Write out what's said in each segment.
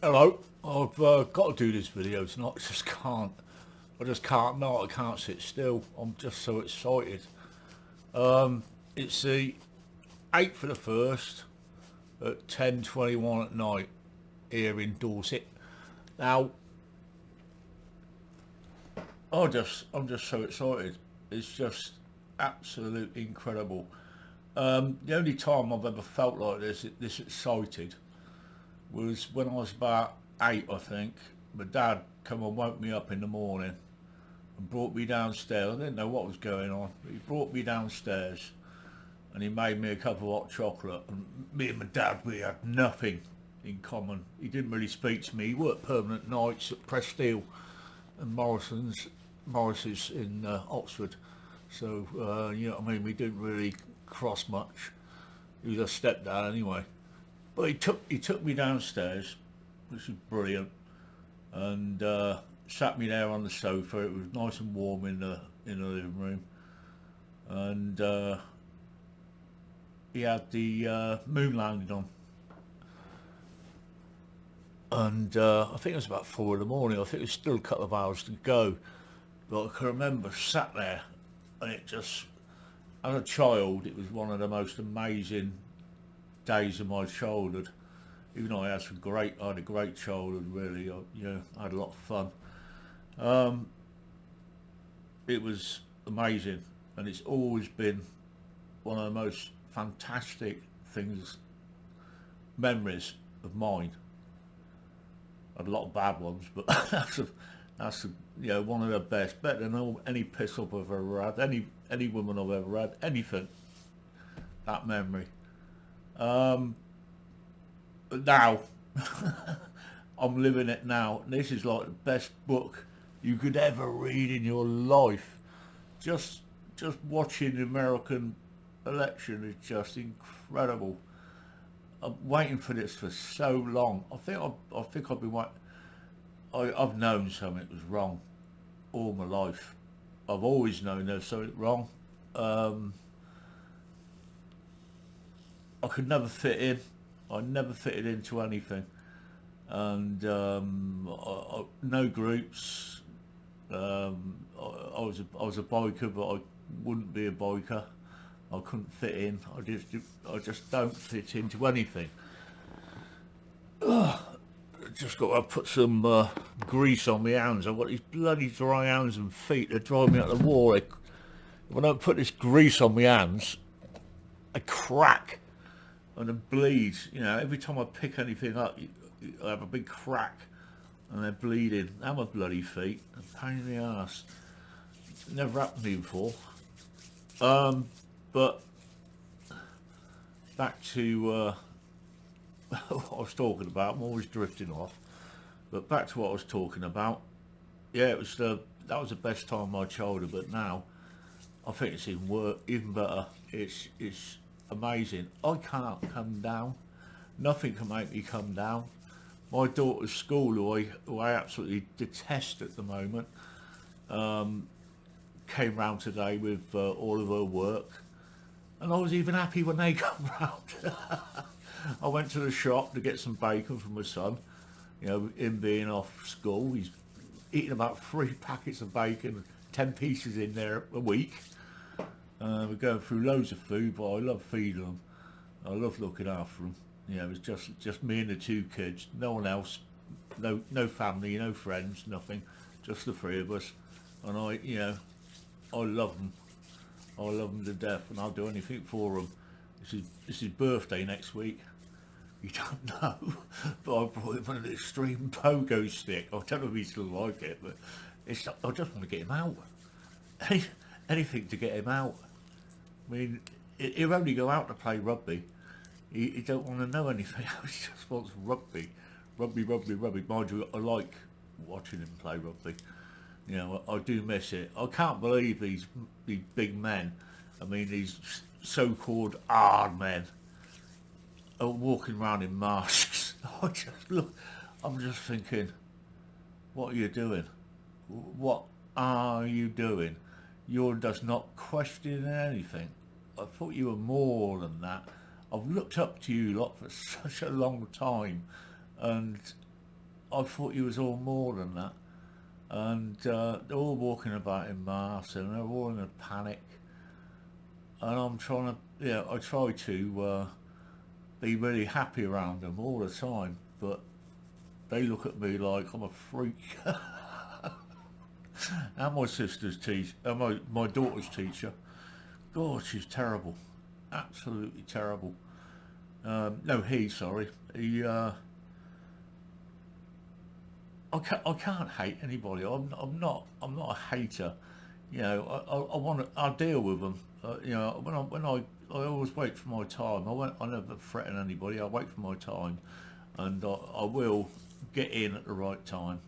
Hello, I've got to do this video tonight. I just can't. I just can't. No, I can't sit still. I'm just so excited. It's the 8th of the 1st at 10:21 at night here in Dorset. Now, I'm just so excited. It's just absolutely incredible. The only time I've ever felt like this excited, was when I was about 8, I think. My dad come and woke me up in the morning and brought me downstairs. I didn't know what was going on, but he brought me downstairs and he made me a cup of hot chocolate. And me and my dad, we had nothing in common. He didn't really speak to me. He worked permanent nights at Presteel and Morris's in Oxford. So, you know what I mean? We didn't really cross much. He was a stepdad anyway. But he took me downstairs, which was brilliant, and sat me there on the sofa. It was nice and warm in the living room, and he had the moon landing on, and I think it was about 4 in the morning. I think it was still a couple of hours to go, but I can remember sat there, and it just, as a child, it was one of the most amazing days of my childhood. Even though I had a great childhood. Really, I had a lot of fun. Um, it was amazing, and it's always been one of the most fantastic things, memories of mine. I had a lot of bad ones, but that's one of the best, better than any piss up I've ever had, any woman I've ever had, anything. That memory. Um, but now I'm living it now. This is like the best book you could ever read in your life. Just just watching the American election is just incredible. I'm waiting for this for so long. I think I've been waiting. I've known something was wrong all my life. I've always known there's something wrong. Um, I could never fit in. I never fitted into anything, and no groups. I was a biker, but I wouldn't be a biker. I couldn't fit in. I just don't fit into anything. Just got to put some grease on my hands. I've got these bloody dry hands and feet that drive me up the wall. If I don't put this grease on my hands, I crack and it bleeds. You know, every time I pick anything up, I have a big crack and they're bleeding. And my bloody feet, a pain in the ass. Never happened to me before. But back to what I was talking about. I'm always drifting off. But back to what I was talking about. Yeah, that was the best time of my childhood. But now I think it's even better. It's amazing. I can't come down. Nothing can make me come down. My daughter's school, who I absolutely detest at the moment, came round today with all of her work, and I was even happy when they come round. I went to the shop to get some bacon for my son. You know, him being off school, he's eating about 3 packets of bacon, 10 pieces in there a week. We're going through loads of food, but I love feeding them. I love looking after them. You know, it's just me and the 2 kids, no one else, no family, no friends, nothing, just the 3 of us. And I love them. I love them to death, and I'll do anything for them. This is birthday next week. You don't know, but I brought him an extreme pogo stick. I don't know if he still like it, but I just want to get him out. Any, Anything to get him out. I mean, he'll only go out to play rugby. He don't want to know anything else. He just wants rugby. Rugby, rugby, rugby. Mind you, I like watching him play rugby. You know, I do miss it. I can't believe these big men, I mean these so-called hard men, are walking around in masks. I'm just thinking, what are you doing? What are you doing? You're just not questioning anything. I thought you were more than that. I've looked up to you lot for such a long time, and I thought he was all more than that. And they're all walking about in masks and they're all in a panic. And I'm trying to, I try to be really happy around them all the time, but they look at me like I'm a freak. And my sister's teacher, my daughter's teacher, God, she's terrible, absolutely terrible. No, sorry, I can't hate anybody. I'm not a hater. I want to. I deal with them. I always wait for my time. I never threaten anybody. I wait for my time, and I will get in at the right time.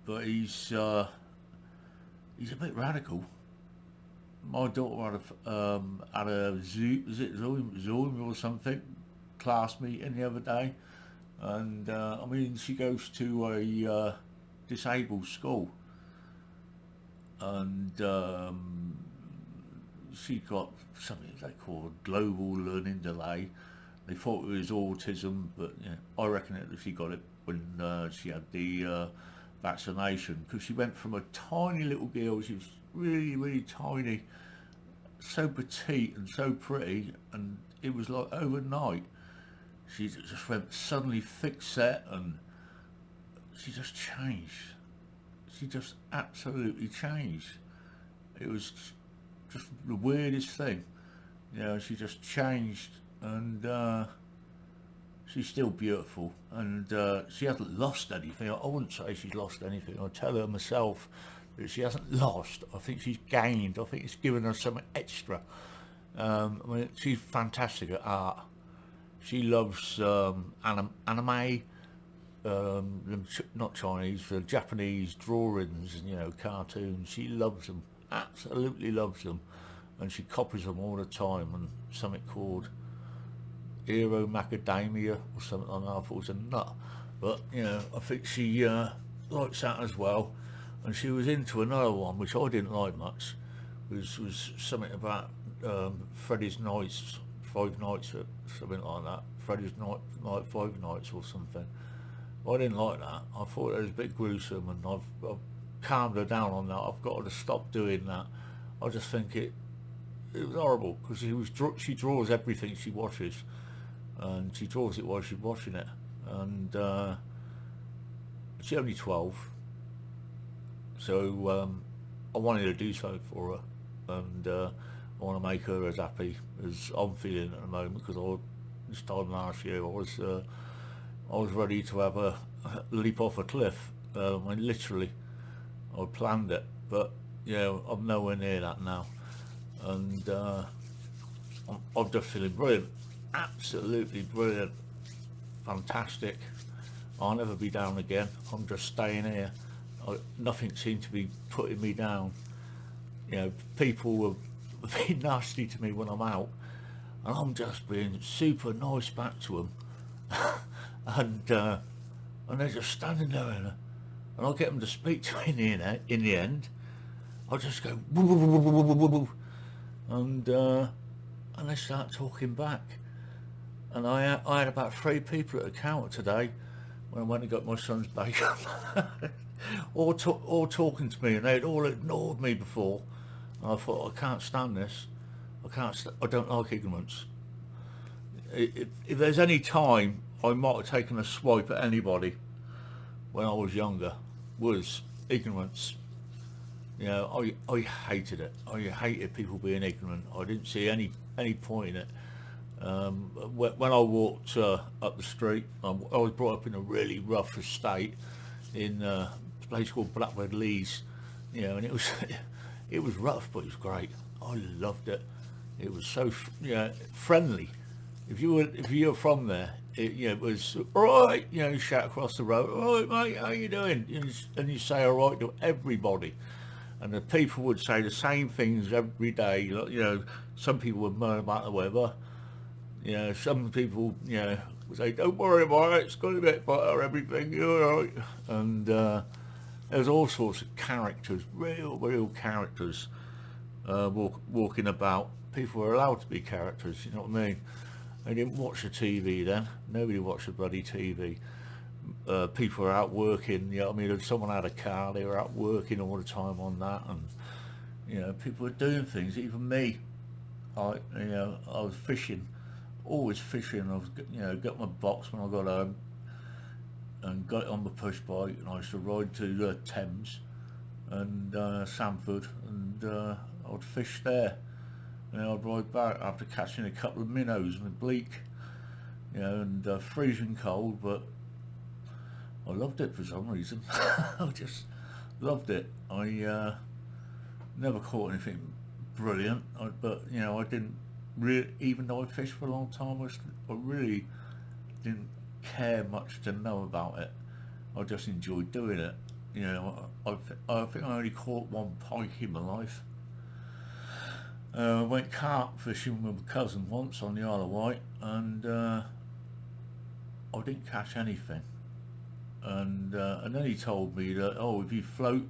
But he's a bit radical. My daughter had a Zoom, is it Zoom or something, class meeting the other day, and I mean she goes to a disabled school, and she got something they call a global learning delay. They thought it was autism, but I reckon she got it when she had the vaccination, because she went from a tiny little girl, she was really, really tiny, so petite and so pretty, and it was like overnight she just went suddenly thick set, and she just changed. She just absolutely changed. It was just the weirdest thing. She just changed, and she's still beautiful, and she hasn't lost anything. I wouldn't say she's lost anything. I tell her myself that she hasn't lost. I think she's gained. I think it's given her something extra. I mean, she's fantastic at art. She loves anime, not Chinese, Japanese drawings and cartoons. She loves them, absolutely loves them, and she copies them all the time. And something called Hero Macadamia or something like that. I thought it was a nut, but I think she likes that as well. And she was into another one which I didn't like much. Was something about Freddy's Nights, Five Nights, or something like that. Freddy's Night, Five Nights or something. I didn't like that. I thought it was a bit gruesome, and I've calmed her down on that. I've got her to stop doing that. I just think it was horrible, because she draws everything she watches, and she draws it while she's watching it, and she's only 12, so I wanted to do something for her, and I want to make her as happy as I'm feeling at the moment, because this time last year I was ready to have a leap off a cliff. I mean, literally, I planned it, but I'm nowhere near that now, and I'm just feeling brilliant, absolutely brilliant, fantastic. I'll never be down again. I'm just staying here. Nothing seemed to be putting me down. People were being nasty to me when I'm out, and I'm just being super nice back to them. and they're just standing there, and I'll get them to speak to me in the end. I'll just go woo, woo, woo, woo, woo, woo, woo, and they start talking back. And I had about 3 people at the counter today when I went and got my son's bacon, all talking to me, and they'd all ignored me before. And I thought, I can't stand this. I don't like ignorance. If there's any time I might have taken a swipe at anybody when I was younger, was ignorance. I hated it. I hated people being ignorant. I didn't see any point in it. When I walked up the street, I was brought up in a really rough estate in a place called Blackbird Leys, and it was it was rough, but it was great. I loved it. It was so friendly. If you were from there, it was all right. You shout across the road, "All right, mate, how you doing?" And you say all right to everybody. And the people would say the same things every day. Some people would moan about the weather. Some people, would say, "Don't worry about it, it's going to get better, everything, you're all right." And there's all sorts of characters, real characters, walking about. People were allowed to be characters, you know what I mean? They didn't watch the TV then. Nobody watched the bloody TV. people are out working. You know, I mean, if someone had a car, they were out working all the time on that, and you know, people were doing things. Even me, I was fishing, always fishing. I was, got my box when I got home and got it on the push bike, and I used to ride to the Thames and Sanford, and I would fish there. And I'd ride back after catching a couple of minnows and a bleak, and freezing cold, but I loved it for some reason. I just loved it. I never caught anything brilliant, but I didn't really, even though I fished for a long time, I really didn't care much to know about it. I just enjoyed doing it. I think I only caught one pike in my life. I went carp fishing with my cousin once on the Isle of Wight, and I didn't catch anything. And then he told me that, if you float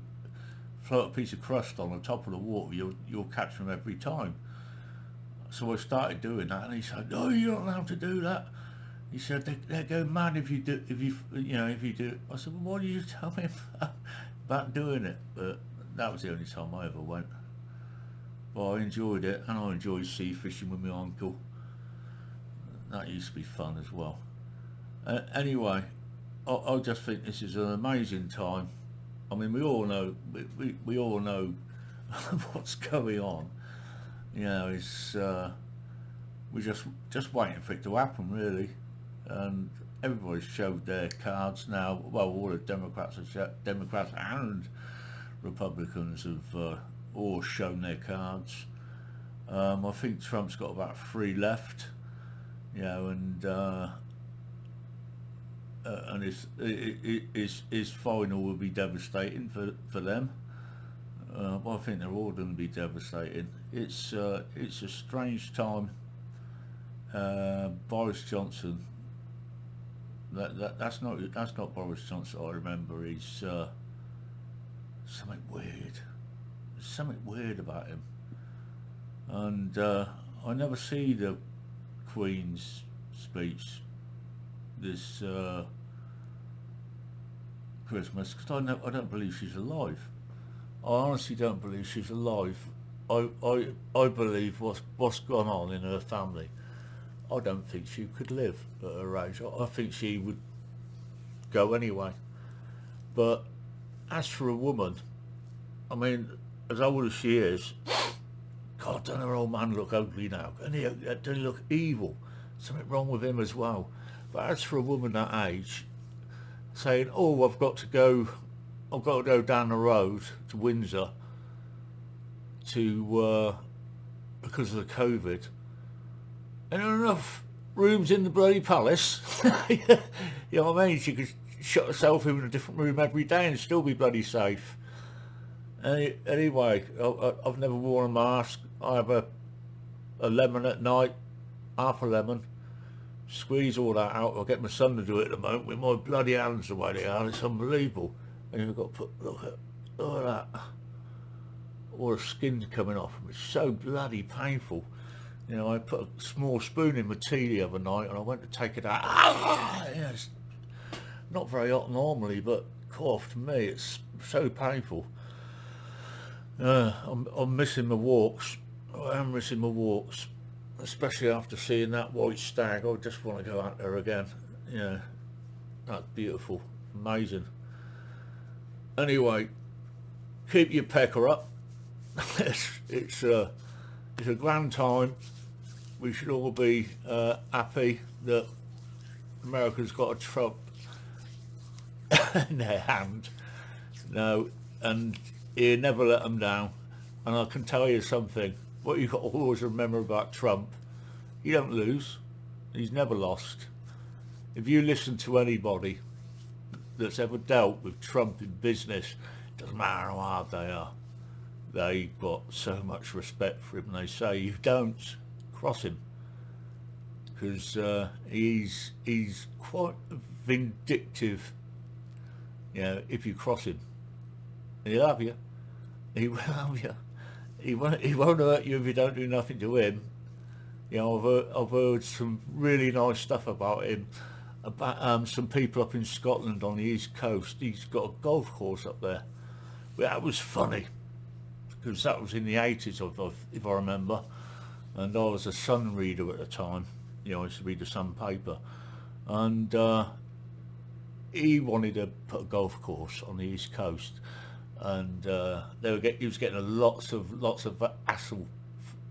a piece of crust on the top of the water, you'll catch them every time. So I started doing that, and he said, "No, you're not allowed to do that." He said, "They go mad if you do. If you do." I said, "Well, why did you tell me about doing it?" But that was the only time I ever went. But I enjoyed it, and I enjoyed sea fishing with my uncle. That used to be fun as well. Anyway, I just think this is an amazing time. I mean, we all know we all know what's going on. It's we're just waiting for it to happen, really. And everybody's showed their cards now. Well, all the Democrats and Republicans have all shown their cards. I think Trump's got about 3 left. And his final will be devastating for them. But I think they're all going to be devastating. It's a strange time. Boris Johnson. That's not Boris Johnson. I remember. He's something weird. There's something weird about him. And I never see the Queen's speech this Christmas, because I don't believe she's alive. I honestly don't believe she's alive. I believe what's gone on in her family. I don't think she could live at her age. I think she would go anyway. But as for a woman, I mean, as old as she is, God, doesn't her old man look ugly now? And he look evil. Something wrong with him as well. But as for a woman that age, saying, I've got to go down the road to Windsor to because of the COVID, and there are enough rooms in the bloody palace. You know what I mean? She could shut herself in a different room every day and still be bloody safe. Anyway, I've never worn a mask. I have a lemon at night, half a lemon. Squeeze all that out. I'll get my son to do it at the moment with my bloody hands the way they are. It's unbelievable. And you've got to look at that. All the skin's coming off. It's so bloody painful. I put a small spoon in my tea the other night, and I went to take it out. It's not very hot normally, but to me it's so painful. I'm missing my walks. I am missing my walks, especially after seeing that white stag. I just want to go out there again. That's beautiful, amazing. Anyway, keep your pecker up. It's a grand time. We should all be happy that America's got a Trump in their hand. No, and he never let them down. And I can tell you something. What you've got to always remember about Trump, he don't lose. He's never lost. If you listen to anybody that's ever dealt with Trump in business, doesn't matter how hard they are, they've got so much respect for him. And they say, you don't cross him, because he's quite vindictive. If you cross him, he'll have you. He will have you. He won't hurt you if you don't do nothing to him. I've heard some really nice stuff about him, about some people up in Scotland on the east coast. He's got a golf course up there. But that was funny because that was in the 80s, if I remember, and I was a Sun reader at the time. You know, I used to read the Sun paper, and he wanted to put a golf course on the east coast, and he was getting lots of hassle,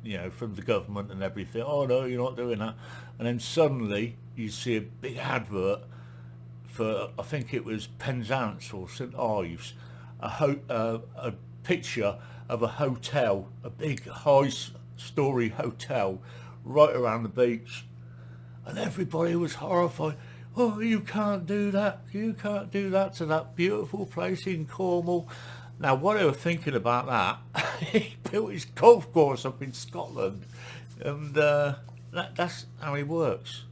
you know, from the government and everything. Oh no, you're not doing that. And then suddenly you see a big advert for, I think it was Penzance or St Ives, a picture of a hotel, a big high-story hotel right around the beach, and everybody was horrified. Oh, you can't do that. You can't do that to that beautiful place in Cornwall. Now, what they were thinking about that, he built his golf course up in Scotland, and that's how he works.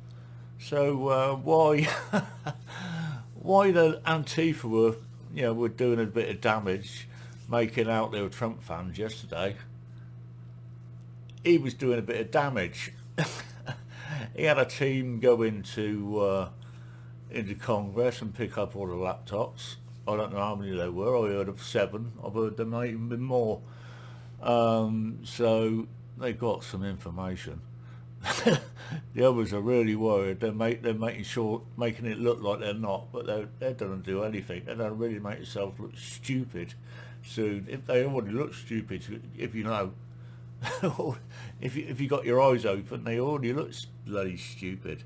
So why why the Antifa were doing a bit of damage, making out they were Trump fans yesterday? He was doing a bit of damage. He had a team go into Congress and pick up all the laptops. I don't know how many there were. I heard of 7. I've heard there might even been more. So they got some information. The others are really worried. They're making it look like they're not, but they don't do anything. They don't really make themselves look stupid soon. If they already look stupid, if you know, if you got your eyes open, they already look bloody stupid.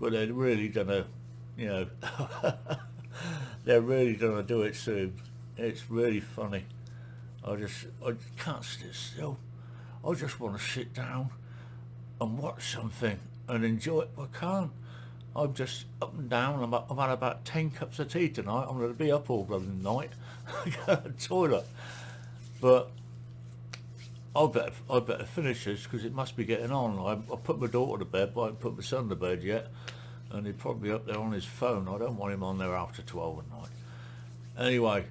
But they're really gonna, they're really gonna do it soon. It's really funny. I can't sit still. I just want to sit down and watch something and enjoy it. I can't. I'm just up and down. I've had about 10 cups of tea tonight. I'm going to be up all bloody night. I go to the toilet. But I better finish this because it must be getting on. I put my daughter to bed, but I haven't put my son to bed yet. And he's probably up there on his phone. I don't want him on there after 12 at night. Anyway,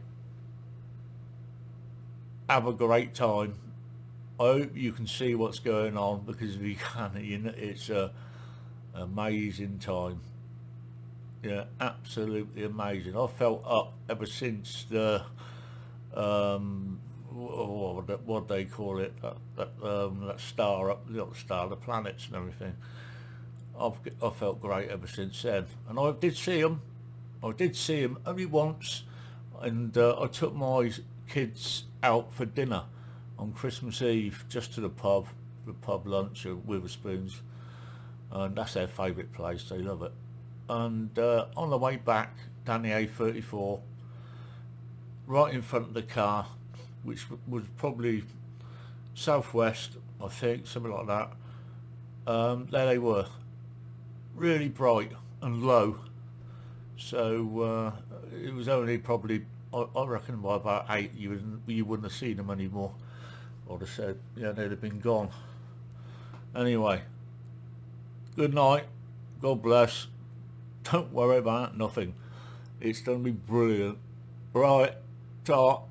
have a great time. I hope you can see what's going on, because if you can, it's a amazing time. Yeah, absolutely amazing. I felt up ever since the what they call it, that star up, not the star, the planets and everything. I felt great ever since then, and I did see them. Only once, and I took my kids out for dinner on Christmas Eve, just to the pub lunch at Witherspoons, and that's their favourite place. They love it. And on the way back down the A34, right in front of the car, which was probably southwest, I think, something like that, there they were, really bright and low. So it was only probably, I reckon, by about 8 you wouldn't have seen them anymore. I'd have said, yeah, they'd have been gone. Anyway, good night. God bless. Don't worry about nothing. It's going to be brilliant. Right, ta.